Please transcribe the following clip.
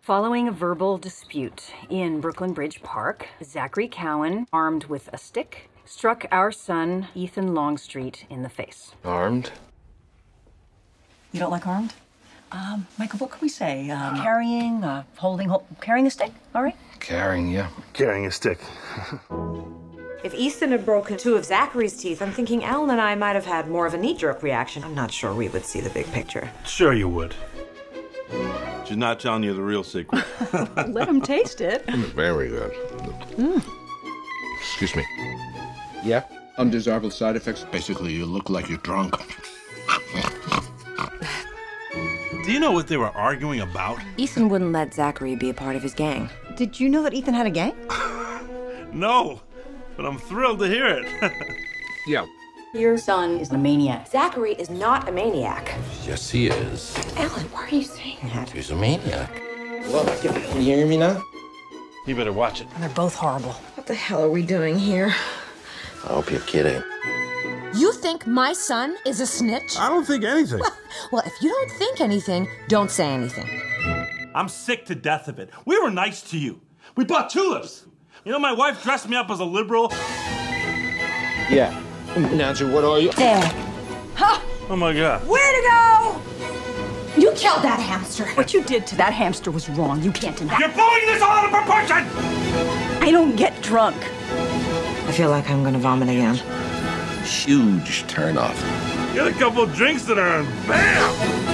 Following a verbal dispute in Brooklyn Bridge Park, Zachary Cowan, armed with a stick, struck our son, Ethan Longstreet, in the face. Armed? You don't like armed? Michael, what can we say? Carrying, carrying a stick, all right? Carrying, yeah. Carrying a stick. If Ethan had broken 2 of Zachary's teeth, I'm thinking Alan and I might have had more of a knee-jerk reaction. I'm not sure we would see the big picture. Sure you would. She's not telling you the real secret. Let him taste it. Very good. Excuse me. Yeah? Undesirable side effects. Basically, you look like you're drunk. Do you know what they were arguing about? Ethan wouldn't let Zachary be a part of his gang. Did you know that Ethan had a gang? No, but I'm thrilled to hear it. Yeah. Your son is a maniac. Zachary is not a maniac. Yes, he is. Alan, why are you saying that? He's a maniac. Well, can you hear me now? You better watch it. They're both horrible. What the hell are we doing here? I hope you're kidding. You think my son is a snitch? I don't think anything. Well, if you don't think anything, don't say anything. I'm sick to death of it. We were nice to you. We bought tulips. You know, my wife dressed me up as a liberal. Yeah. Nancy, what are you? There. Oh my God. Way to go! You killed that hamster. What you did to that hamster was wrong. You can't deny. You're blowing this all out of proportion! I don't get drunk. I feel like I'm gonna vomit again. Huge turnoff. Get a couple drinks in her and bam!